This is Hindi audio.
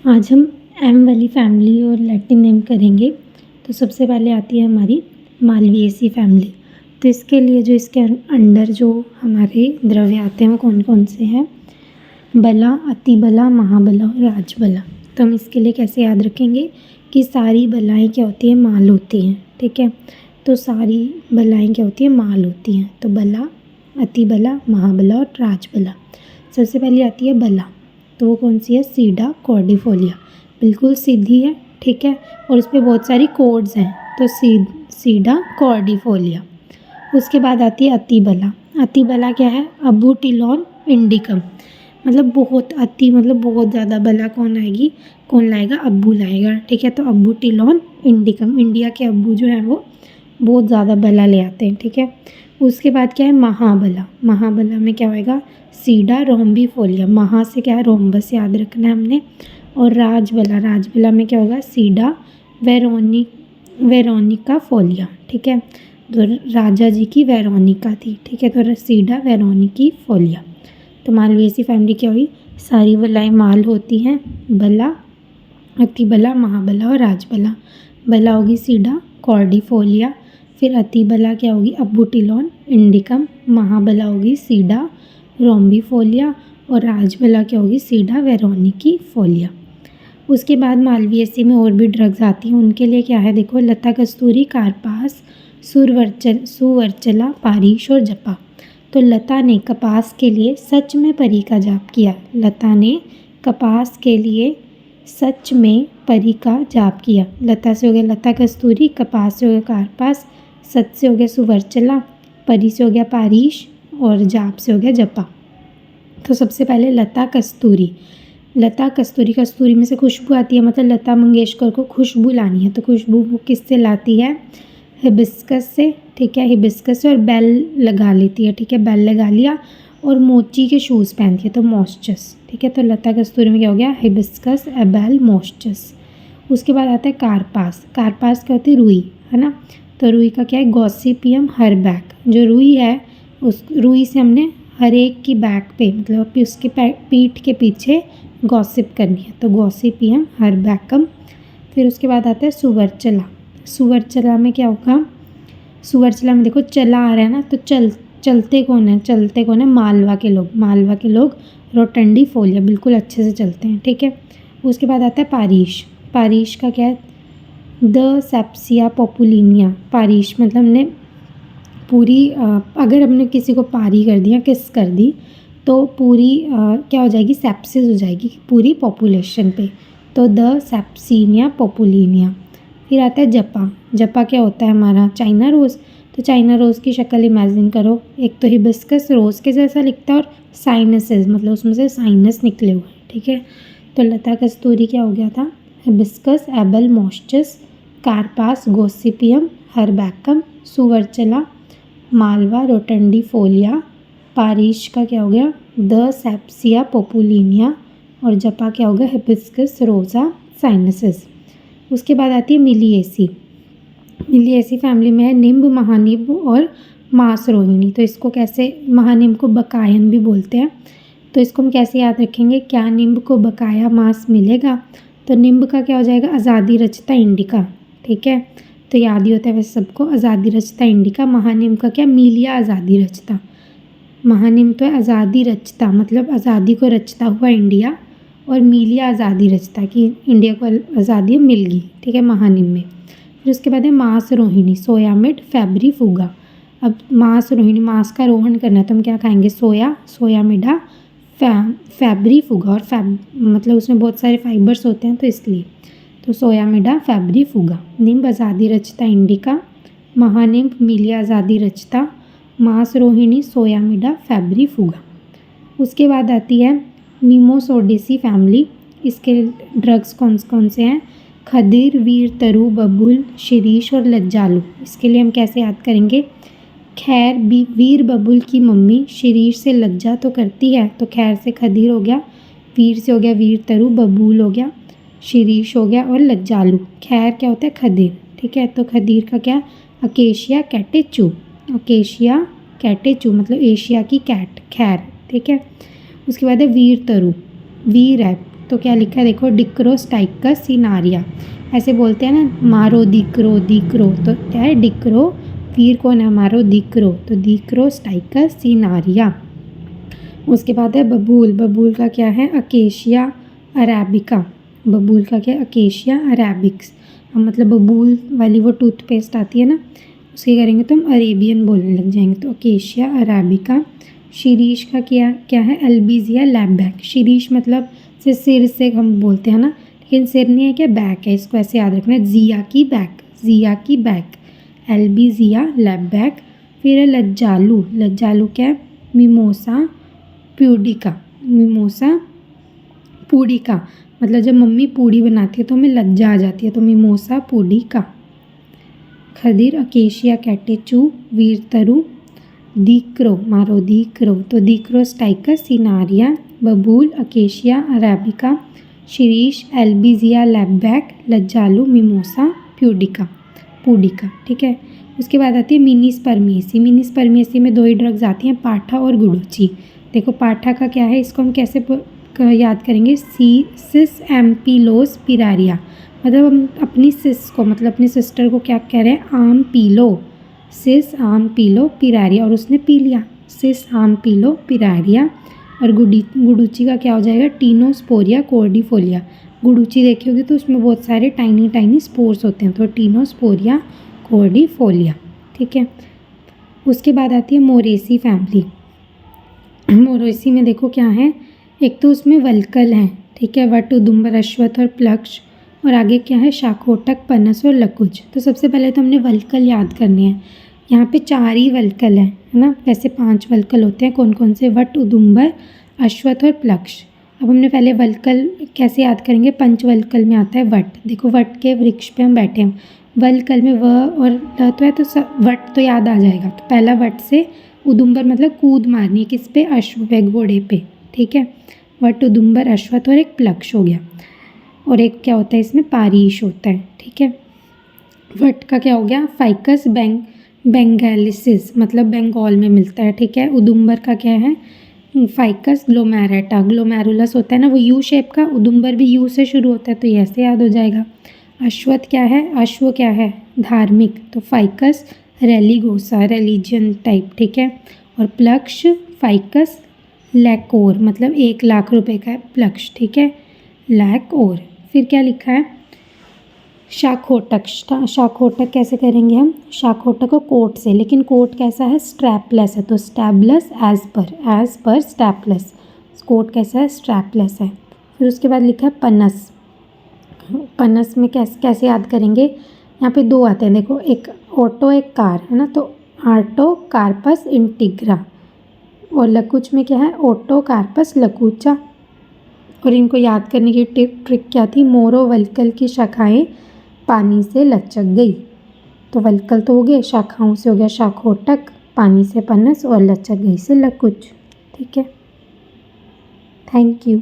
आज हम एम वाली फैमिली और लैटिन नेम करेंगे। तो सबसे पहले आती है हमारी मालवेसी फैमिली। तो इसके लिए जो इसके अंडर जो हमारे द्रव्य आते हैं वो कौन कौन से हैं? बला, अतिबला, महाबला और राजबला। तो हम इसके लिए कैसे याद रखेंगे कि सारी बलाएँ क्या होती हैं? माल होती हैं। ठीक है, तो सारी बलाएँ क्या होती हैं? माल होती हैं। तो बला, अतिबला, महाबला और राजबला। सबसे पहले आती है बला, तो वो कौन सी है? सीडा कॉर्डिफोलिया। बिल्कुल सीधी है, ठीक है, और उस पर बहुत सारी कॉर्ड्स हैं, तो सीडा कॉर्डिफोलिया। उसके बाद आती है अतिबला। अतिबला क्या है? अबूटिलॉन इंडिकम। मतलब बहुत अति, मतलब बहुत ज़्यादा बला कौन आएगी? कौन लाएगा? अब्बू लाएगा। ठीक है, तो अबूटिलॉन इंडिकम। इंडिया के अब्बू जो हैं वो बहुत ज़्यादा बला ले आते हैं। ठीक है, उसके बाद क्या है? महाबला। महाबला में क्या होएगा? सीडा रोम्बिफोलिया। महा से क्या है? रोम्बस याद रखना है हमने। और राजबला, राजबला में क्या होगा? सीडा वेरोनिका फोलिया। ठीक है, तो राजा जी की वेरोनिका थी। ठीक है, तो सीडा वेरोनिकी फोलिया। तो मालवेसी फैमिली क्या हुई? सारी बलाएँ माल होती हैं। बला, अतिबला, महाबला और राजबला। बला होगी सीडा कॉर्डिफोलिया। फिर अतिबला क्या होगी? अबूटिलॉन इंडिकम। महाबला होगी सीडा रोम्बिफोलिया और राजबला क्या होगी? सीडा वेरोनिकी फोलिया। उसके बाद मालवेसी में और भी ड्रग्स आती हैं, उनके लिए क्या है? देखो, लता कस्तूरी, कारपास, सुवर्चला, पारिश और जपा। तो लता ने कपास के लिए सच में परी का जाप किया। लता ने कपास के लिए सच में परी का जाप किया। लता से हो गया लता कस्तूरी, कपास से हो गया कारपास, सच से हो गया सुवर्चला, परी से हो गया पारिश और जाप से हो गया जपा। तो सबसे पहले लता कस्तूरी। लता कस्तूरी, कस्तूरी में से खुशबू आती है, मतलब लता मंगेशकर को खुशबू लानी है। तो खुशबू वो किससे लाती है? हिबिस्कस से। ठीक है, हिबिस्कस से, और बेल लगा लेती है। ठीक है, बेल लगा लिया और मोची के शूज़ पहनती है, तो मॉस्चस। ठीक है, तो लता कस्तूरी में क्या हो गया? Hibiscus, abelmoschus. उसके बाद आता है कारपास। कारपास क्या होती है? रुई, है ना। तो रुई का क्या है? गॉसिपियम हर्बैक। जो रुई है उस रुई से हमने हर एक की बैक पे, मतलब उसके पीठ के पीछे गॉसिप करनी है, तो गॉसिपियम हर्बैकम। फिर उसके बाद आता है सुवर्चला। सुवर्चला में क्या होगा? सुवर्चला में देखो चला आ रहा है ना, तो चलते कौन है? चलते कौन है? मालवा के लोग। मालवा के लोग रोटंडी फोलिया, बिल्कुल अच्छे से चलते हैं। ठीक है, उसके बाद आता है पारिश। पारिश का क्या है? द सेप्सिया पॉपुलिनिया। पारिश मतलब हमने पूरी अगर हमने किसी को पारी कर दिया, किस कर दी, तो पूरी क्या हो जाएगी? सेप्सिस हो जाएगी पूरी पॉपुलेशन पे। तो द सेप्सिनिया पॉपुलिनिया। फिर आता है जपा। जपा क्या होता है हमारा? China rose. तो चाइना रोज़ की शक्ल इमेजिन करो, एक तो हिबिस्कस रोज़ के जैसा लिखता है और साइनसेस, मतलब उसमें से साइनस निकले हुए। ठीक है, तो लता कस्तूरी क्या हो गया था? हिबिस्कस, एबल, मॉस्चस, कारपास, गोसिपियम हर्बैकम, सुवर्चला, मालवा, रोटंडी फोलिया। पारिश का क्या हो गया? Thespesia populnea. और जपा क्या हो गया? हिबिस्कस रोज़ा साइनसेस। उसके बाद आती है मिलिएसी। मिलिएसी फैमिली में है निम्ब, महानिम्ब और मासरोहिणी। तो इसको कैसे? महानिम्ब को बकायन भी बोलते हैं। तो इसको हम कैसे याद रखेंगे? क्या निम्ब को बकाया मास मिलेगा? तो निम्ब का क्या हो जाएगा? आज़ादी रचता इंडिका। ठीक है, तो याद ही होता है वैसे सबको, आज़ादी रचता इंडिका। महानिम्ब का क्या? मीलिया आज़ादी रचता। महानिम्ब तो है आज़ादी रचता, मतलब आज़ादी को रचता हुआ इंडिया, और मीलिया आज़ादी रचता कि इंडिया को आज़ादी मिल गई। ठीक है, महानिम्ब में। फिर उसके बाद है मांस रोहिणी, सोयामिड, फैब्रीफुगा। अब मांस रोहिणी, मांस का रोहन करना है तो हम क्या खाएंगे? सोयामिडा, फैब्रीफुगा। और मतलब उसमें बहुत सारे फाइबर्स होते हैं तो इसलिए, तो सोयामिडा, फैब्रीफुगा। निम्ब आज़ादी रचता इंडिका, महानिम्ब मीलिया आज़ादी रचता, मांस रोहिणी, सोयामिडा, फैब्रीफुगा। उसके बाद आती है मीमोसोडेसी फैमिली। इसके ड्रग्स कौन कौन से हैं? खदीर, वीर, तरु, बबुल, शिरीष और लज्जालू। इसके लिए हम कैसे याद करेंगे? खैर वीर बबुल की मम्मी शिरीष से लज्जा तो करती है, तो खैर से खदीर हो गया, वीर से हो गया वीर तरु, बबूल हो गया, शिरीष हो गया और लज्जालू। खैर क्या होता है? खदीर। ठीक है, तो खदीर का क्या? Acacia catechu. अकेशिया कैटेचू मतलब एशिया की कैट, खैर। ठीक है, उसके बाद है वीर तरु। वीर है तो क्या लिखा है देखो, डिक्रोस्टाइकस सिनारिया। ऐसे बोलते हैं ना, मारो दीकरो दीकरो, तो क्या है डिक्रो, वीर कौन है हमारो दीकरो, तो डिक्रोस्टाइकस सिनारिया। उसके बाद है बबूल। बबूल का क्या है, अकेशिया अरेबिका। बबूल का क्या है, अकेशिया अरेबिक्स। हम मतलब बबूल वाली वो टूथपेस्ट आती है ना, उसके करेंगे तो हम अरेबियन बोलने लग जाएंगे, तो अकेशिया अरेबिका। शिरीष का क्या क्या है, अल्बिजिया लैबैक। शिरीष मतलब सिर से हम बोलते हैं ना, लेकिन सिर नहीं है, क्या बैक है, इसको ऐसे याद रखना है, जिया की बैक, जिया की बैक, एल्बिजिया लैबैक। फिर है लज्जालू। लज्जालू क्या है, मिमोसा प्यूडिका। मिमोसा पूडिका, मतलब जब मम्मी पूड़ी बनाती है तो हमें लज्जा आ जाती है, तो मिमोसा पूडिका। खदीर अकेशिया कैटेचू, वीरतरु दीक्रो, मारो दीक्रो, तो डिक्रोस्टाइकस सिनारिया। बबूल अकेशिया अरेबिका। शिरीष एल्बिजिया लैबैक। लज्जालू मिमोसा प्यूडिका, पूडिका। ठीक है, उसके बाद आती है मिनी स्पर्मियसी। मिनी स्पर्मियसी में 2 ही ड्रग्स आती हैं, पाठा और गुडुची। देखो पाठा का क्या है, इसको हम कैसे याद करेंगे, सिस एम्पिलोस पिरारिया। मतलब हम अपनी सिस को, मतलब अपनी सिस्टर को क्या कह रहे हैं, आम पी लो, सिस आम पी लो पिरारिया, और उसने पी लिया, सिस आम पी लो पिरारिया। और गुडुची का क्या हो जाएगा, टीनोस्पोरिया कोर्डिफोलिया। गुडुची देखी होगी तो उसमें बहुत सारे टाइनी टाइनी स्पोर्स होते हैं, तो टीनोस्पोरिया कोर्डिफोलिया। ठीक है, उसके बाद आती है मोरेसी फैमिली। मोरेसी में देखो क्या है, एक तो उसमें वल्कल हैं, ठीक है, वट उदुम्बर अश्वत्थ और प्लक्ष, और आगे क्या है, शाखोटक पनस और लकुज। तो सबसे पहले तो हमने वल्कल याद करने हैं। यहाँ पे 4 ही वल्कल हैं, है ना, वैसे 5 वल्कल होते हैं, कौन कौन से, वट उदुम्बर अश्वत्थ और प्लक्ष। अब हमने पहले वल्कल कैसे याद करेंगे, पंचवल्कल में आता है वट। देखो वट के वृक्ष पे हम बैठे हैं, वल्कल में व और ल तो है, तो वट तो याद आ जाएगा। तो पहला वट से, उदुम्बर मतलब कूद मारनी है, किस पे, अश्व पे, घोड़े पे। ठीक है, वट उदुम्बर अश्वत्थ और एक प्लक्ष हो गया, और एक क्या होता है इसमें, पारीश होता है। ठीक है, वट का क्या हो गया, फाइकस बेंगालिसिस, मतलब बंगाल में मिलता है। ठीक है, उदुम्बर का क्या है, फाइकस ग्लोमेरेटा। ग्लोमेरुलस होता है ना वो यू शेप का, उदुम्बर भी यू से शुरू होता है, तो ये ऐसे याद हो जाएगा। अश्वत्थ क्या है, अश्व क्या है, धार्मिक, तो फाइकस रेलिगोसा, रिलीजियन टाइप। ठीक है, और प्लक्ष फाइकस लैकोर, मतलब 1 लाख रुपए का है प्लक्ष। ठीक है, लैकोर। फिर क्या लिखा है, शाखोटक। शाखोटक कैसे करेंगे हम, शाखोटक को कोट से, लेकिन कोट कैसा है, स्ट्रैपलेस है, तो स्टैबलेस एज पर स्टैपलेस। कोट कैसा है, स्ट्रैपलेस है। फिर उसके बाद लिखा है पनस। पनस में कैसे याद करेंगे, यहाँ पे 2 आते हैं देखो, एक ऑटो एक कार, है ना, तो आर्टो कार्पस इंटीग्रा। और लकुच में क्या है, ऑटो कार्पस लकुचा। और इनको याद करने की ट्रिक क्या थी, मोरो वल्कल की शाखाएं पानी से लचक गई। तो वल्कल तो हो गए, शाखाओं से हो गया शाखोटक, पानी से पनस, और लचक गई से लकुच। ठीक है, थैंक यू।